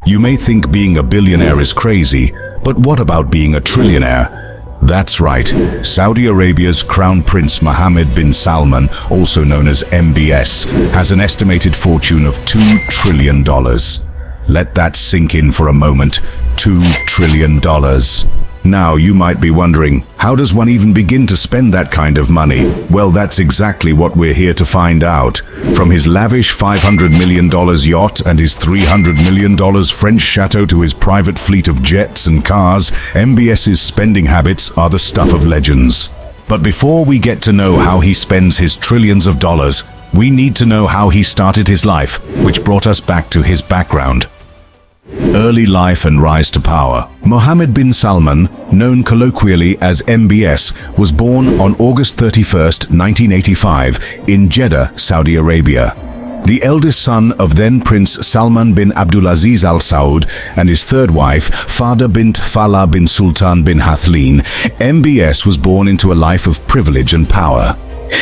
You may think being a billionaire is crazy, but what about being a trillionaire? That's right, Saudi Arabia's Crown Prince Mohammed bin Salman, also known as MBS, has an estimated fortune of $2 trillion. Let that sink in for a moment. $2 trillion. Now you might be wondering, how does one even begin to spend that kind of money? Well, that's exactly what we're here to find out. From his lavish $500 million yacht and his $300 million French chateau to his private fleet of jets and cars, MBS's spending habits are the stuff of legends. But before we get to know how he spends his trillions of dollars, we need to know how he started his life, which brought us back to his background. Early life and rise to power. Mohammed bin Salman, known colloquially as MBS, was born on August 31, 1985, in Jeddah, Saudi Arabia. The eldest son of then Prince Salman bin Abdulaziz Al Saud and his third wife, Fada bint Falah bin Sultan bin Hathleen, MBS was born into a life of privilege and power.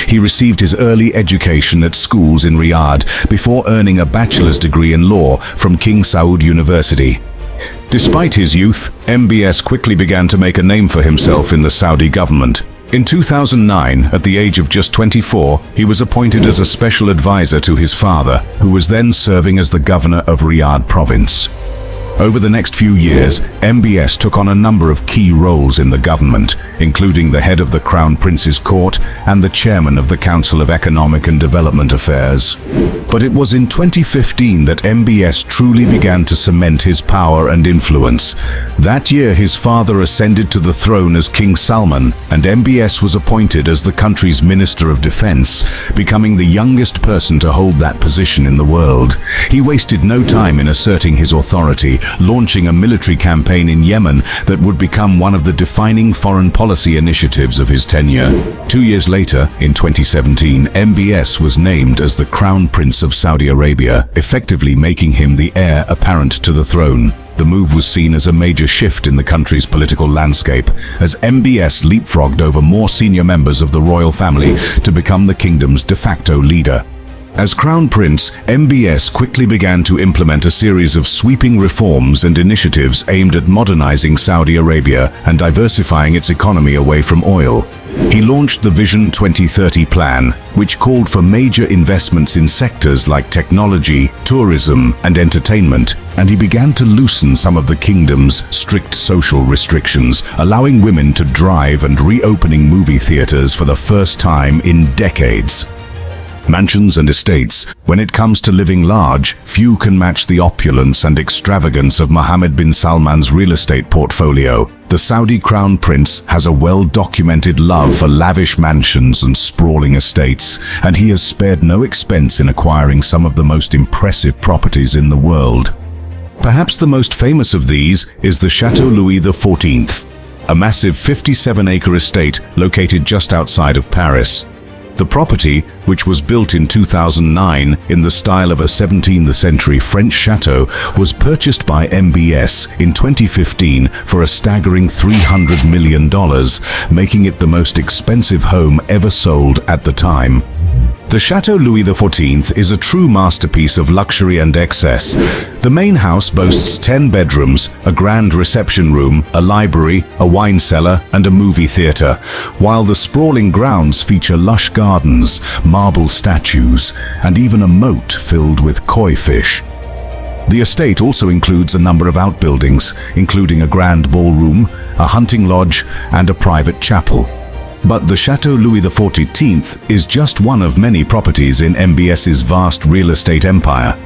He received his early education at schools in Riyadh before earning a bachelor's degree in law from King Saud University. Despite his youth, MBS quickly began to make a name for himself in the Saudi government. In 2009, at the age of just 24, he was appointed as a special advisor to his father, who was then serving as the governor of Riyadh province. Over the next few years, MBS took on a number of key roles in the government, including the head of the Crown Prince's Court and the chairman of the Council of Economic and Development Affairs. But it was in 2015 that MBS truly began to cement his power and influence. That year, his father ascended to the throne as King Salman, and MBS was appointed as the country's Minister of Defense, becoming the youngest person to hold that position in the world. He wasted no time in asserting his authority, launching a military campaign in Yemen that would become one of the defining foreign policy initiatives of his tenure. 2 years later, in 2017, MBS was named as the Crown Prince of Saudi Arabia, effectively making him the heir apparent to the throne. The move was seen as a major shift in the country's political landscape, as MBS leapfrogged over more senior members of the royal family to become the kingdom's de facto leader. As Crown Prince, MBS quickly began to implement a series of sweeping reforms and initiatives aimed at modernizing Saudi Arabia and diversifying its economy away from oil. He launched the Vision 2030 plan, which called for major investments in sectors like technology, tourism, and entertainment, and he began to loosen some of the kingdom's strict social restrictions, allowing women to drive and reopening movie theaters for the first time in decades. Mansions and estates. When it comes to living large, few can match the opulence and extravagance of Mohammed bin Salman's real estate portfolio. The Saudi Crown Prince has a well-documented love for lavish mansions and sprawling estates, and he has spared no expense in acquiring some of the most impressive properties in the world. Perhaps the most famous of these is the Chateau Louis XIV, a massive 57-acre estate located just outside of Paris. The property, which was built in 2009 in the style of a 17th century French chateau, was purchased by MBS in 2015 for a staggering $300 million, making it the most expensive home ever sold at the time. The Chateau Louis XIV is a true masterpiece of luxury and excess. The main house boasts 10 bedrooms, a grand reception room, a library, a wine cellar, and a movie theater, while the sprawling grounds feature lush gardens, marble statues, and even a moat filled with koi fish. The estate also includes a number of outbuildings, including a grand ballroom, a hunting lodge, and a private chapel. But the Chateau Louis XIV is just one of many properties in MBS's vast real estate empire.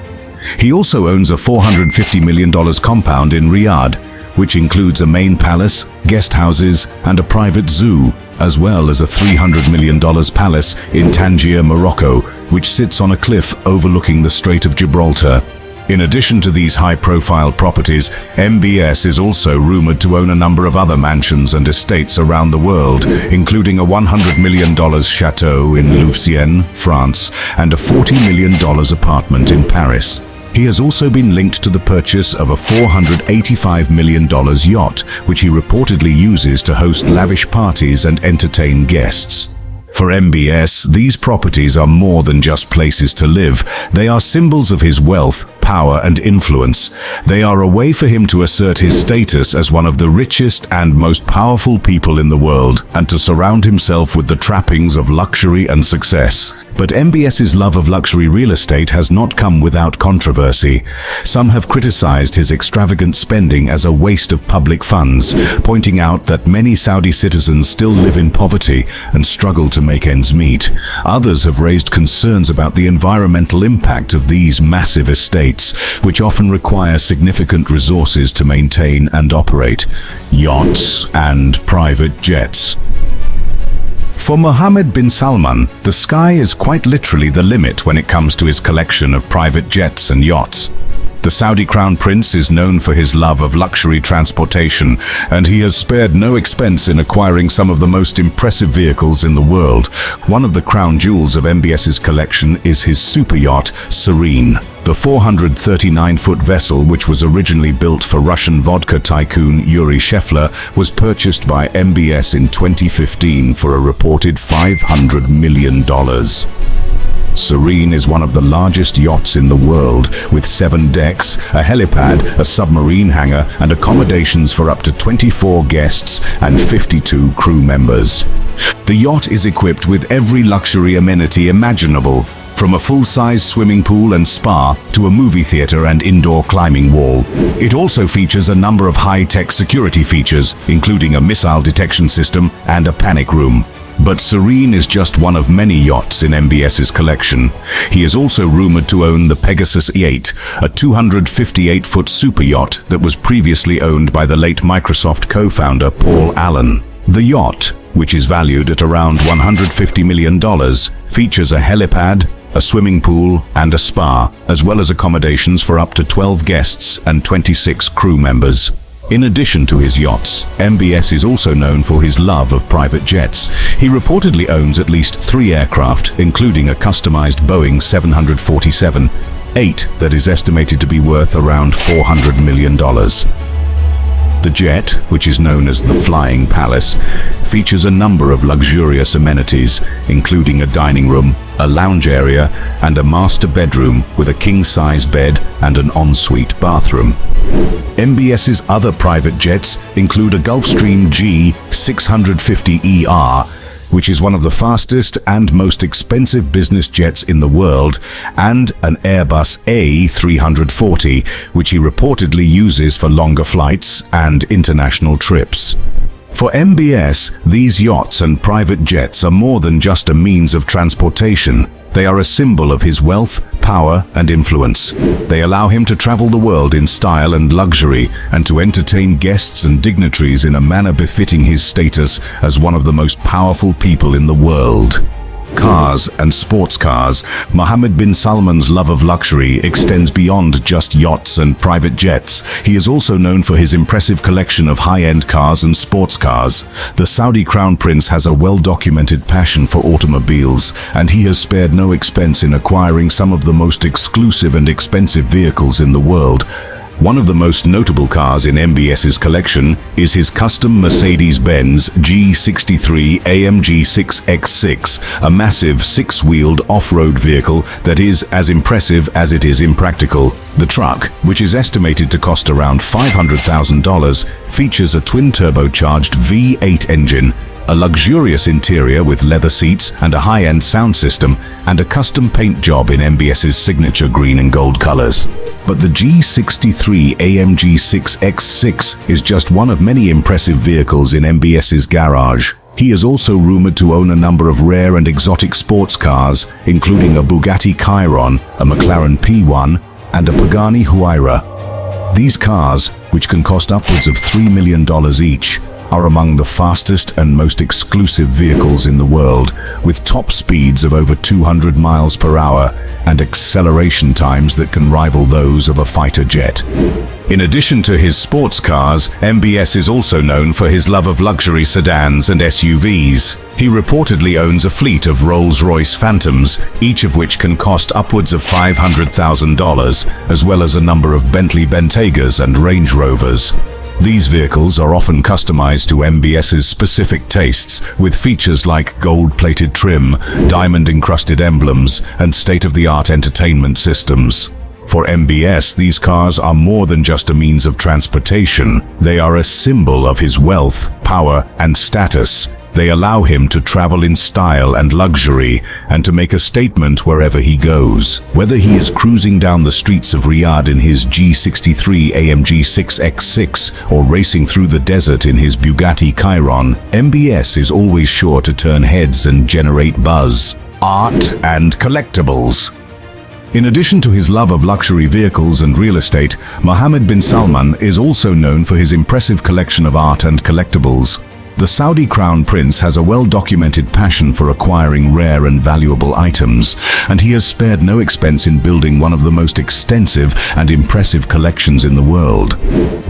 He also owns a $450 million compound in Riyadh, which includes a main palace, guest houses, and a private zoo, as well as a $300 million palace in Tangier, Morocco, which sits on a cliff overlooking the Strait of Gibraltar. In addition to these high-profile properties, MBS is also rumored to own a number of other mansions and estates around the world, including a $100 million chateau in Louveciennes, France, and a $40 million apartment in Paris. He has also been linked to the purchase of a $485 million yacht, which he reportedly uses to host lavish parties and entertain guests. For MBS, these properties are more than just places to live. They are symbols of his wealth, power and influence. They are a way for him to assert his status as one of the richest and most powerful people in the world, and to surround himself with the trappings of luxury and success. But MBS's love of luxury real estate has not come without controversy. Some have criticized his extravagant spending as a waste of public funds, pointing out that many Saudi citizens still live in poverty and struggle to make ends meet. Others have raised concerns about the environmental impact of these massive estates, which often require significant resources to maintain and operate. Yachts and private jets. For Mohammed bin Salman, the sky is quite literally the limit when it comes to his collection of private jets and yachts. The Saudi Crown Prince is known for his love of luxury transportation, and he has spared no expense in acquiring some of the most impressive vehicles in the world. One of the crown jewels of MBS's collection is his super yacht, Serene. The 439-foot vessel, which was originally built for Russian vodka tycoon Yuri Shefler, was purchased by MBS in 2015 for a reported $500 million. Serene is one of the largest yachts in the world, with 7 decks, a helipad, a submarine hangar, and accommodations for up to 24 guests and 52 crew members. The yacht is equipped with every luxury amenity imaginable, from a full-size swimming pool and spa to a movie theater and indoor climbing wall. It also features a number of high-tech security features, including a missile detection system and a panic room. But Serene is just one of many yachts in MBS's collection. He is also rumored to own the Pegasus E8, a 258-foot super yacht that was previously owned by the late Microsoft co-founder Paul Allen. The yacht, which is valued at around $150 million, features a helipad, a swimming pool, and a spa, as well as accommodations for up to 12 guests and 26 crew members. In addition to his yachts, MBS is also known for his love of private jets. He reportedly owns at least 3 aircraft, including a customized Boeing 747-8 that is estimated to be worth around $400 million. The jet, which is known as the Flying Palace, features a number of luxurious amenities, including a dining room, a lounge area, and a master bedroom with a king-size bed and an ensuite bathroom. MBS's other private jets include a Gulfstream G650ER, which is one of the fastest and most expensive business jets in the world, and an Airbus A340, which he reportedly uses for longer flights and international trips. For MBS, these yachts and private jets are more than just a means of transportation. They are a symbol of his wealth, power, and influence. They allow him to travel the world in style and luxury, and to entertain guests and dignitaries in a manner befitting his status as one of the most powerful people in the world. Cars and sports cars. Mohammed bin Salman's love of luxury extends beyond just yachts and private jets. He is also known for his impressive collection of high-end cars and sports cars. The Saudi Crown Prince has a well-documented passion for automobiles, and he has spared no expense in acquiring some of the most exclusive and expensive vehicles in the world. One of the most notable cars in MBS's collection is his custom Mercedes-Benz G63 AMG 6X6, a massive 6-wheeled off-road vehicle that is as impressive as it is impractical. The truck, which is estimated to cost around $500,000, features a twin-turbocharged V8 engine, a luxurious interior with leather seats and a high-end sound system, and a custom paint job in MBS's signature green and gold colors. But the G63 AMG 6X6 is just one of many impressive vehicles in MBS's garage. He is also rumored to own a number of rare and exotic sports cars, including a Bugatti Chiron, a McLaren P1, and a Pagani Huayra. These cars, which can cost upwards of $3 million each, are among the fastest and most exclusive vehicles in the world, with top speeds of over 200 miles per hour and acceleration times that can rival those of a fighter jet. In addition to his sports cars, MBS is also known for his love of luxury sedans and SUVs. He reportedly owns a fleet of Rolls-Royce Phantoms, each of which can cost upwards of $500,000, as well as a number of Bentley Bentegas and Range Rovers. These vehicles are often customized to MBS's specific tastes, with features like gold-plated trim, diamond-encrusted emblems, and state-of-the-art entertainment systems. For MBS, these cars are more than just a means of transportation. They are a symbol of his wealth, power, and status. They allow him to travel in style and luxury, and to make a statement wherever he goes. Whether he is cruising down the streets of Riyadh in his G63 AMG 6X6 or racing through the desert in his Bugatti Chiron, MBS is always sure to turn heads and generate buzz. Art and collectibles. In addition to his love of luxury vehicles and real estate, Mohammed bin Salman is also known for his impressive collection of art and collectibles. The Saudi Crown Prince has a well-documented passion for acquiring rare and valuable items, and he has spared no expense in building one of the most extensive and impressive collections in the world.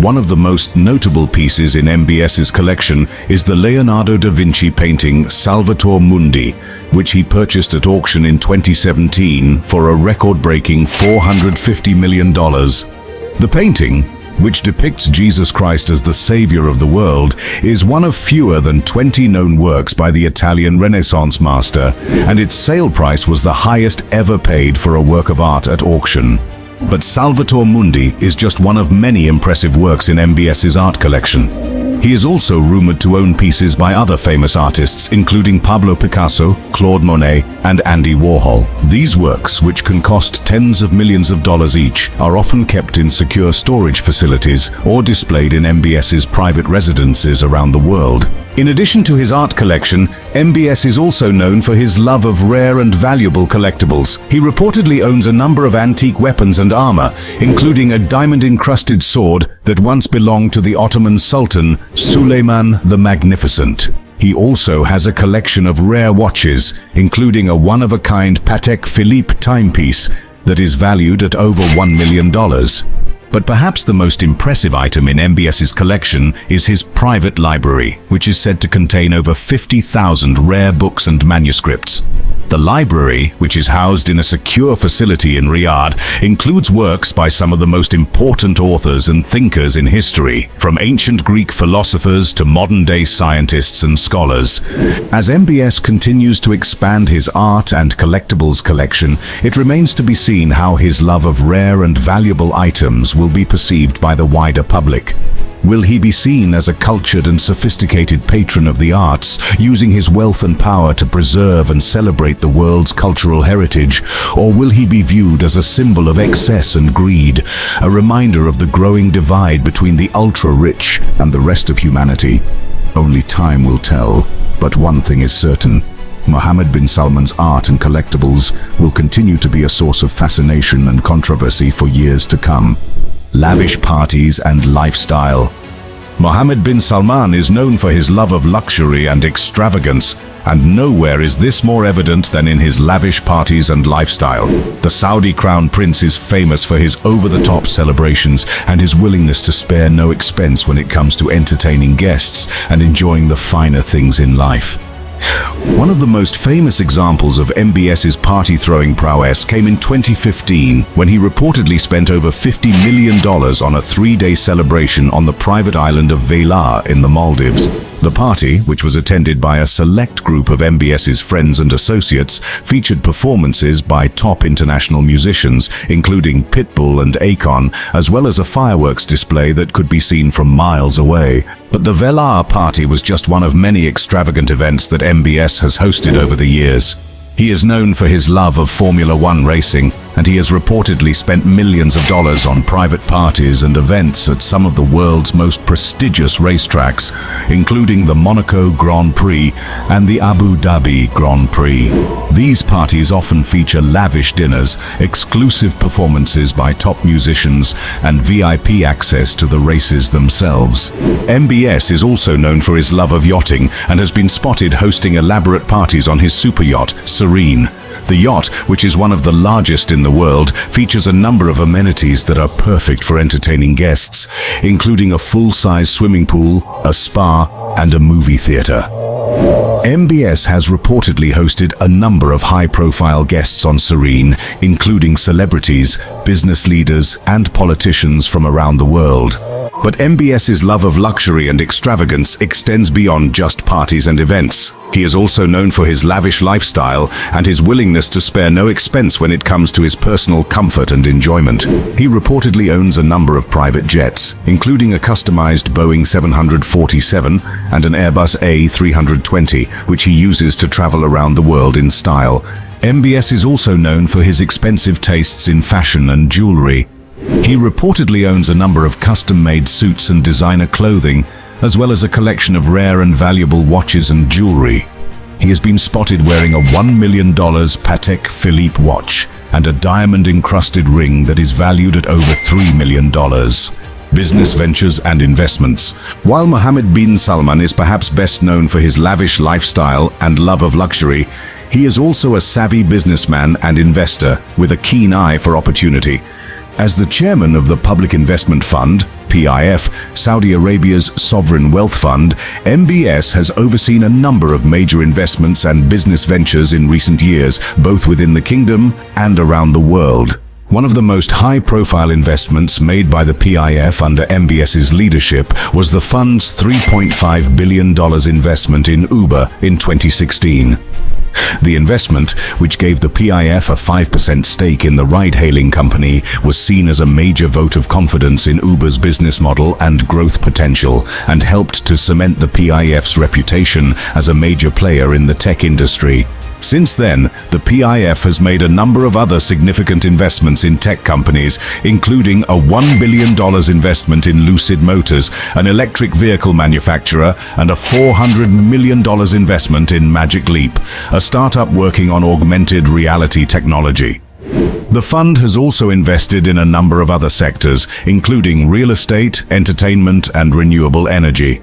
One of the most notable pieces in MBS's collection is the Leonardo da Vinci painting Salvator Mundi, which he purchased at auction in 2017 for a record-breaking $450 million. The painting, which depicts Jesus Christ as the savior of the world, is one of fewer than 20 known works by the Italian Renaissance master, and its sale price was the highest ever paid for a work of art at auction. But Salvator Mundi is just one of many impressive works in MBS's art collection. He is also rumored to own pieces by other famous artists, including Pablo Picasso, Claude Monet, and Andy Warhol. These works, which can cost tens of millions of dollars each, are often kept in secure storage facilities or displayed in MBS's private residences around the world. In addition to his art collection, MBS is also known for his love of rare and valuable collectibles. He reportedly owns a number of antique weapons and armor, including a diamond-encrusted sword that once belonged to the Ottoman Sultan Suleiman the Magnificent. He also has a collection of rare watches, including a one-of-a-kind Patek Philippe timepiece that is valued at over $1 million. But perhaps the most impressive item in MBS's collection is his private library, which is said to contain over 50,000 rare books and manuscripts. The library, which is housed in a secure facility in Riyadh, includes works by some of the most important authors and thinkers in history, from ancient Greek philosophers to modern-day scientists and scholars. As MBS continues to expand his art and collectibles collection, it remains to be seen how his love of rare and valuable items will be perceived by the wider public. Will he be seen as a cultured and sophisticated patron of the arts, using his wealth and power to preserve and celebrate the world's cultural heritage, or will he be viewed as a symbol of excess and greed, a reminder of the growing divide between the ultra-rich and the rest of humanity? Only time will tell, but one thing is certain. Mohammed bin Salman's art and collectibles will continue to be a source of fascination and controversy for years to come. Lavish parties and lifestyle. Mohammed bin Salman is known for his love of luxury and extravagance, and nowhere is this more evident than in his lavish parties and lifestyle. The Saudi Crown Prince is famous for his over-the-top celebrations and his willingness to spare no expense when it comes to entertaining guests and enjoying the finer things in life. One of the most famous examples of MBS's party-throwing prowess came in 2015, when he reportedly spent over $50 million on a 3-day celebration on the private island of Vela in the Maldives. The party, which was attended by a select group of MBS's friends and associates, featured performances by top international musicians, including Pitbull and Akon, as well as a fireworks display that could be seen from miles away. But the Vela party was just one of many extravagant events that MBS has hosted over the years. He is known for his love of Formula One racing, and he has reportedly spent millions of dollars on private parties and events at some of the world's most prestigious racetracks, including the Monaco Grand Prix and the Abu Dhabi Grand Prix. These parties often feature lavish dinners, exclusive performances by top musicians, and VIP access to the races themselves. MBS is also known for his love of yachting and has been spotted hosting elaborate parties on his super yacht, Serene. The yacht, which is one of the largest in the world, features a number of amenities that are perfect for entertaining guests, including a full-size swimming pool, a spa, and a movie theater. MBS has reportedly hosted a number of high-profile guests on Serene, including celebrities, business leaders, and politicians from around the world. But MBS's love of luxury and extravagance extends beyond just parties and events. He is also known for his lavish lifestyle and his willingness to spare no expense when it comes to his personal comfort and enjoyment. He reportedly owns a number of private jets, including a customized Boeing 747 and an Airbus A320, which he uses to travel around the world in style. MBS is also known for his expensive tastes in fashion and jewelry. He reportedly owns a number of custom-made suits and designer clothing, as well as a collection of rare and valuable watches and jewelry. He has been spotted wearing a $1 million Patek Philippe watch and a diamond-encrusted ring that is valued at over $3 million. Business ventures and investments. While Mohammed bin Salman is perhaps best known for his lavish lifestyle and love of luxury, he is also a savvy businessman and investor with a keen eye for opportunity. As the chairman of the Public Investment Fund, PIF, Saudi Arabia's sovereign wealth fund, MBS has overseen a number of major investments and business ventures in recent years, both within the kingdom and around the world. One of the most high-profile investments made by the PIF under MBS's leadership was the fund's $3.5 billion investment in Uber in 2016. The investment, which gave the PIF a 5% stake in the ride-hailing company, was seen as a major vote of confidence in Uber's business model and growth potential, and helped to cement the PIF's reputation as a major player in the tech industry. Since then, the PIF has made a number of other significant investments in tech companies, including a $1 billion investment in Lucid Motors, an electric vehicle manufacturer, and a $400 million investment in Magic Leap, a startup working on augmented reality technology. The fund has also invested in a number of other sectors, including real estate, entertainment, and renewable energy.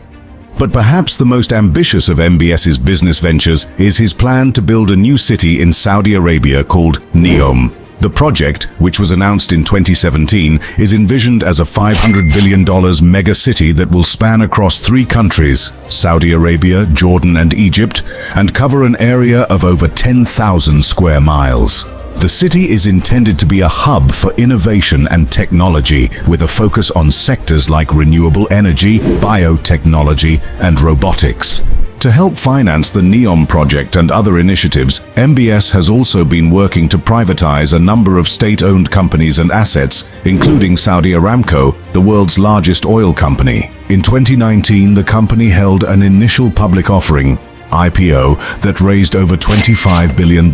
But perhaps the most ambitious of MBS's business ventures is his plan to build a new city in Saudi Arabia called NEOM. The project, which was announced in 2017, is envisioned as a $500 billion mega city that will span across 3 countries, Saudi Arabia, Jordan, and Egypt, and cover an area of over 10,000 square miles. The city is intended to be a hub for innovation and technology, with a focus on sectors like renewable energy, biotechnology, and robotics. To help finance the NEOM project and other initiatives, MBS has also been working to privatize a number of state-owned companies and assets, including Saudi Aramco, the world's largest oil company. In 2019, the company held an initial public offering, IPO, that raised over $25 billion,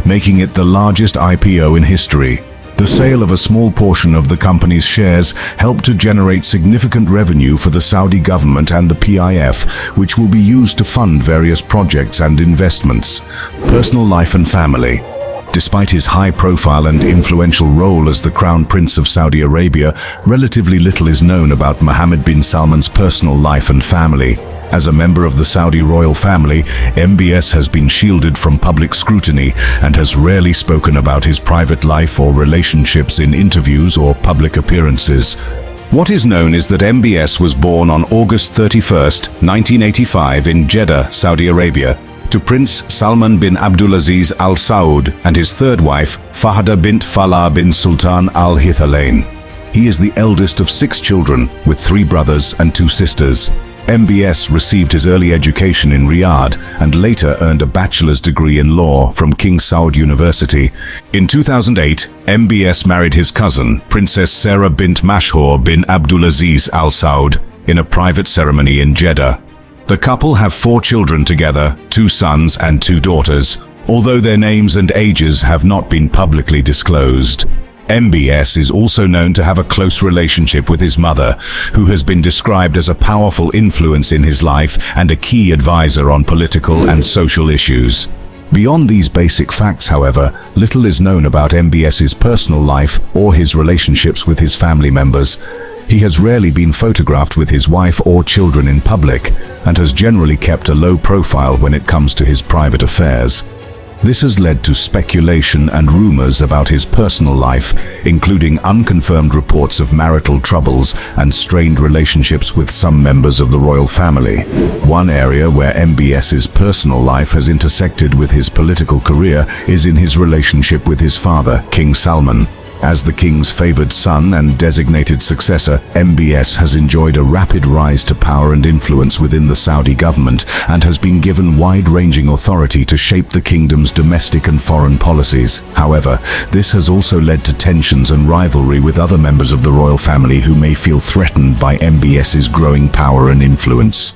making it the largest IPO in history. The sale of a small portion of the company's shares helped to generate significant revenue for the Saudi government and the PIF, which will be used to fund various projects and investments. Personal life and family. Despite his high-profile and influential role as the Crown Prince of Saudi Arabia, relatively little is known about Mohammed bin Salman's personal life and family. As a member of the Saudi royal family, MBS has been shielded from public scrutiny and has rarely spoken about his private life or relationships in interviews or public appearances. What is known is that MBS was born on August 31, 1985 in Jeddah, Saudi Arabia, to Prince Salman bin Abdulaziz Al Saud and his third wife, Fahda bint Falah bin Sultan Al Hithalain. He is the eldest of 6 children, with 3 brothers and 2 sisters. MBS received his early education in Riyadh and later earned a bachelor's degree in law from King Saud University. In 2008, MBS married his cousin, Princess Sarah bint Mashhur bin Abdulaziz Al Saud, in a private ceremony in Jeddah. The couple have 4 children together, 2 sons and 2 daughters, although their names and ages have not been publicly disclosed. MBS is also known to have a close relationship with his mother, who has been described as a powerful influence in his life and a key advisor on political and social issues. Beyond these basic facts, however, little is known about MBS's personal life or his relationships with his family members. He has rarely been photographed with his wife or children in public, and has generally kept a low profile when it comes to his private affairs. This has led to speculation and rumors about his personal life, including unconfirmed reports of marital troubles and strained relationships with some members of the royal family. One area where MBS's personal life has intersected with his political career is in his relationship with his father, King Salman. As the king's favored son and designated successor, MBS has enjoyed a rapid rise to power and influence within the Saudi government and has been given wide-ranging authority to shape the kingdom's domestic and foreign policies. However, this has also led to tensions and rivalry with other members of the royal family who may feel threatened by MBS's growing power and influence.